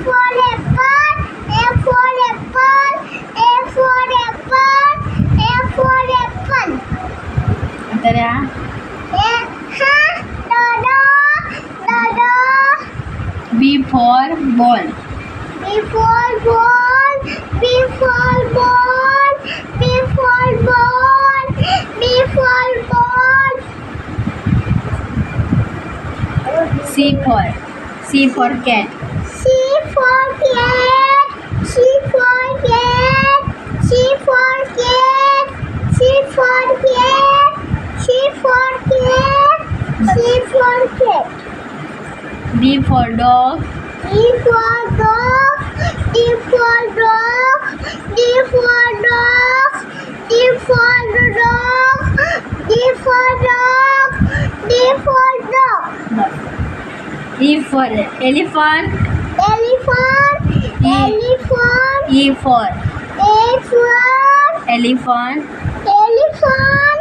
for apple. A for apple. A for apple. A for apple. અત્યારે આ Dada. B for ball. B for ball. B for ball. B for ball. B for ball. C for cat. C for cat. C for cat. C for cat. C for cat. C for cat. C for cat. D for dog. D for dog. D for dog. D for dog. D for dog. D for dog. D for dog. E for elephant. Elephant. Elephant. E for A for elephant. elephant.